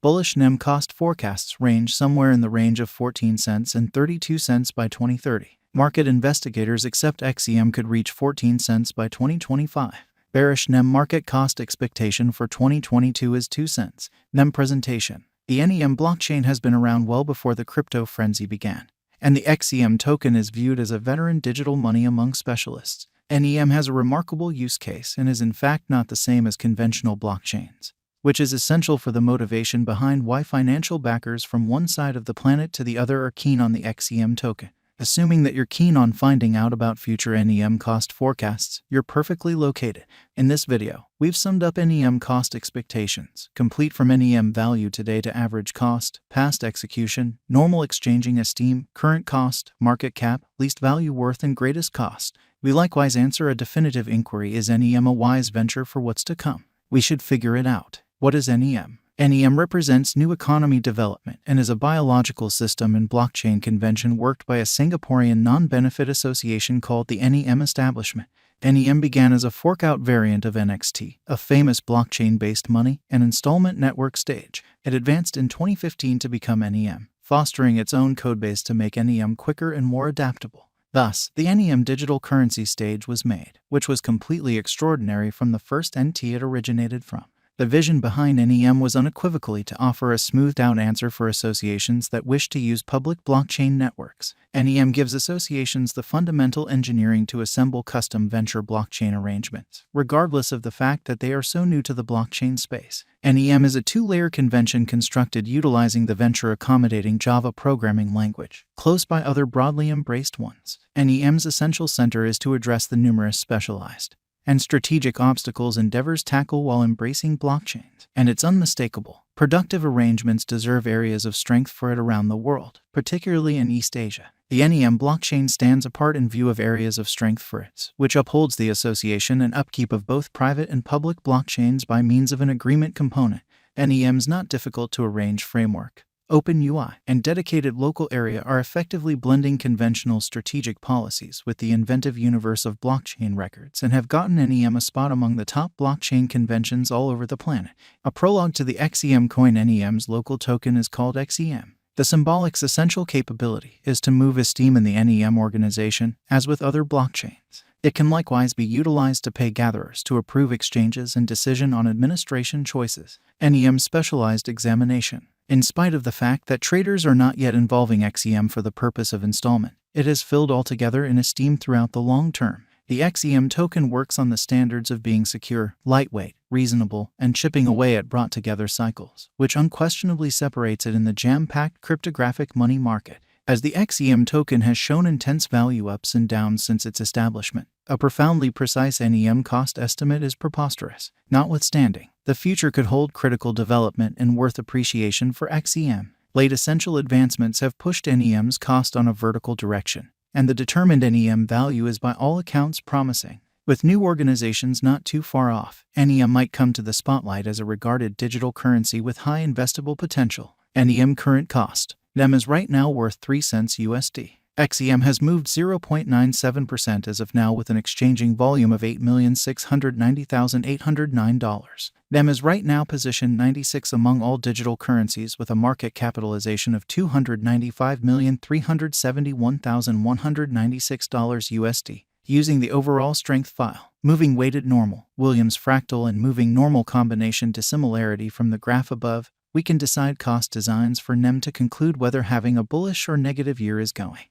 Bullish NEM cost forecasts range somewhere in the range of 14 cents and 32 cents by 2030. Market investigators accept XEM could reach 14 cents by 2025. Bearish NEM market cost expectation for 2022 is 2 cents. NEM presentation. The NEM blockchain has been around well before the crypto frenzy began, and the XEM token is viewed as a veteran digital money among specialists. NEM has a remarkable use case and is in fact not the same as conventional blockchains, which is essential for the motivation behind why financial backers from one side of the planet to the other are keen on the XEM token. Assuming that you're keen on finding out about future NEM cost forecasts, you're perfectly located. In this video, we've summed up NEM cost expectations, complete from NEM value today to average cost, past execution, normal exchanging esteem, current cost, market cap, least value worth, and greatest cost. We likewise answer a definitive inquiry: is NEM a wise venture for what's to come? We should figure it out. What is NEM? NEM represents new economy development and is a biological system and blockchain convention worked by a Singaporean non-benefit association called the NEM Establishment. NEM began as a fork-out variant of NXT, a famous blockchain-based money and installment network stage. It advanced in 2015 to become NEM, fostering its own codebase to make NEM quicker and more adaptable. Thus, the NEM digital currency stage was made, which was completely extraordinary from the first NT it originated from. The vision behind NEM was unequivocally to offer a smoothed-out answer for associations that wish to use public blockchain networks. NEM gives associations the fundamental engineering to assemble custom venture blockchain arrangements, regardless of the fact that they are so new to the blockchain space. NEM is a two-layer convention constructed utilizing the venture-accommodating Java programming language, close by other broadly embraced ones. NEM's essential center is to address the numerous specialized and strategic obstacles endeavors tackle while embracing blockchains, and its unmistakable, productive arrangements deserve areas of strength for it around the world, particularly in East Asia. The NEM blockchain stands apart in view of areas of strength for its, which upholds the association and upkeep of both private and public blockchains by means of an agreement component. NEM's not difficult to arrange framework, open UI, and dedicated local area are effectively blending conventional strategic policies with the inventive universe of blockchain records and have gotten NEM a spot among the top blockchain conventions all over the planet. A prologue to the XEM coin. NEM's local token is called XEM. The symbolic's essential capability is to move esteem in the NEM organization, as with other blockchains. It can likewise be utilized to pay gatherers to approve exchanges and decision on administration choices. NEM's specialized examination. In spite of the fact that traders are not yet involving XEM for the purpose of installment, it has filled altogether in esteem throughout the long term. The XEM token works on the standards of being secure, lightweight, reasonable, and chipping away at brought-together cycles, which unquestionably separates it in the jam-packed cryptographic money market. As the XEM token has shown intense value ups and downs since its establishment, a profoundly precise NEM cost estimate is preposterous. Notwithstanding, the future could hold critical development and worth appreciation for XEM. Late essential advancements have pushed NEM's cost on a vertical direction, and the determined NEM value is by all accounts promising. With new organizations not too far off, NEM might come to the spotlight as a regarded digital currency with high investable potential. NEM current cost. NEM is right now worth 3 cents USD. XEM has moved 0.97% as of now with an exchanging volume of $8,690,809. NEM is right now positioned 96 among all digital currencies with a market capitalization of $295,371,196 USD. Using the overall strength file, moving weighted normal, Williams fractal and moving normal combination dissimilarity from the graph above, we can decide cost designs for NEM to conclude whether having a bullish or negative year is going.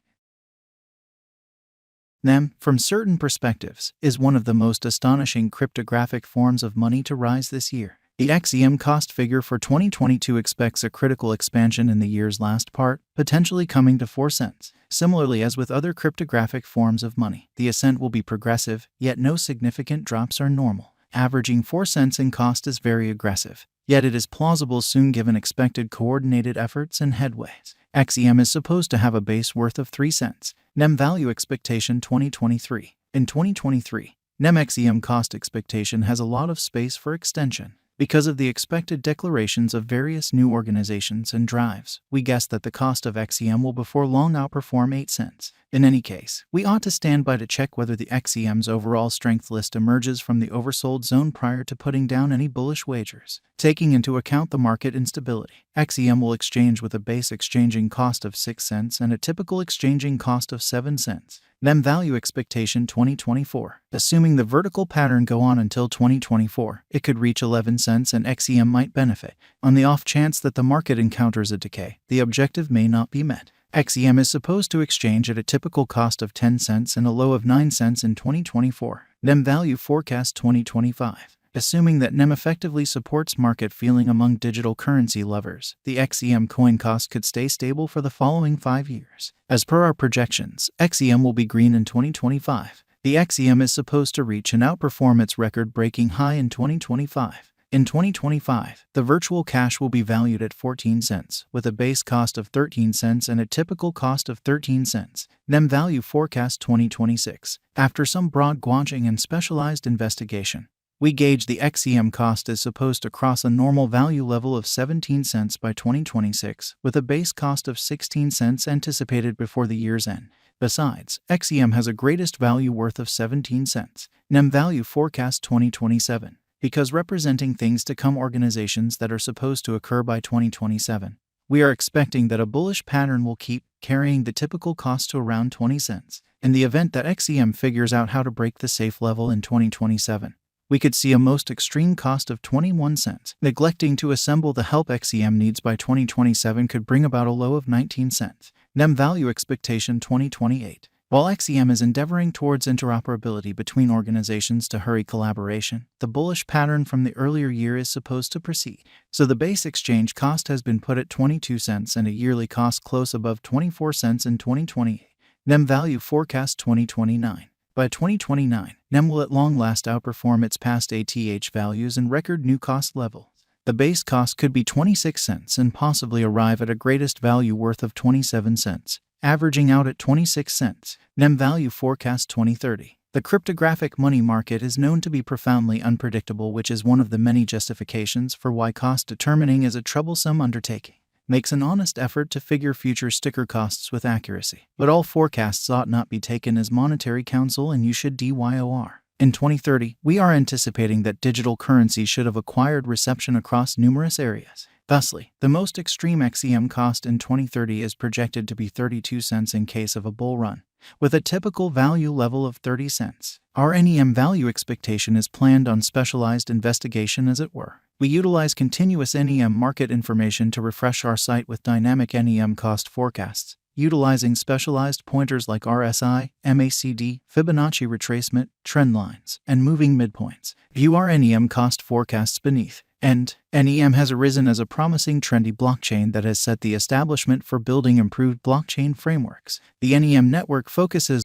NEM, from certain perspectives, is one of the most astonishing cryptographic forms of money to rise this year. The XEM cost figure for 2022 expects a critical expansion in the year's last part, potentially coming to 4 cents. Similarly, as with other cryptographic forms of money, the ascent will be progressive, yet no significant drops are normal. Averaging 4 cents in cost is very aggressive, yet it is plausible soon given expected coordinated efforts and headways. XEM is supposed to have a base worth of 3 cents. NEM value expectation 2023. In 2023, NEM XEM cost expectation has a lot of space for extension. Because of the expected declarations of various new organizations and drives, we guess that the cost of XEM will before long outperform 8 cents. In any case, we ought to stand by to check whether the XEM's overall strength list emerges from the oversold zone prior to putting down any bullish wagers. Taking into account the market instability, XEM will exchange with a base exchanging cost of 6 cents and a typical exchanging cost of 7 cents. NEM value expectation 2024. Assuming the vertical pattern go on until 2024, it could reach 11 cents and XEM might benefit. On the off chance that the market encounters a decay, the objective may not be met. XEM is supposed to exchange at a typical cost of 10 cents and a low of 9 cents in 2024. NEM value forecast 2025. Assuming that NEM effectively supports market feeling among digital currency lovers, the XEM coin cost could stay stable for the following 5 years. As per our projections, XEM will be green in 2025. The XEM is supposed to reach and outperform its record-breaking high in 2025. In 2025, the virtual cash will be valued at 14 cents, with a base cost of 13 cents and a typical cost of 13 cents. NEM value forecast 2026. After some broad gauging and specialized investigation, we gauge the XEM cost is supposed to cross a normal value level of 17 cents by 2026, with a base cost of 16 cents anticipated before the year's end. Besides, XEM has a greatest value worth of 17 cents. NEM value forecast 2027. Because representing things to come organizations that are supposed to occur by 2027, we are expecting that a bullish pattern will keep carrying the typical cost to around 20 cents. In the event that XEM figures out how to break the safe level in 2027, we could see a most extreme cost of 21 cents. Neglecting to assemble the help XEM needs by 2027 could bring about a low of 19 cents. NEM value expectation 2028. While XEM is endeavoring towards interoperability between organizations to hurry collaboration, the bullish pattern from the earlier year is supposed to proceed. So the base exchange cost has been put at 22 cents and a yearly cost close above 24 cents in 2028. NEM value forecast 2029. By 2029, NEM will at long last outperform its past ATH values and record new cost levels. The base cost could be 26 cents and possibly arrive at a greatest value worth of 27 cents, averaging out at 26 cents. NEM value forecast 2030. The cryptographic money market is known to be profoundly unpredictable, which is one of the many justifications for why cost determining is a troublesome undertaking. Makes an honest effort to figure future sticker costs with accuracy. But all forecasts ought not be taken as monetary counsel, and you should DYOR. In 2030, we are anticipating that digital currency should have acquired reception across numerous areas. Thusly, the most extreme XEM cost in 2030 is projected to be 32 cents in case of a bull run, with a typical value level of 30 cents. Our NEM value expectation is planned on specialized investigation, as it were. We utilize continuous NEM market information to refresh our site with dynamic NEM cost forecasts, utilizing specialized pointers like RSI, MACD, Fibonacci retracement, trend lines, and moving midpoints. View our NEM cost forecasts beneath. And NEM has arisen as a promising trendy blockchain that has set the establishment for building improved blockchain frameworks. The NEM network focuses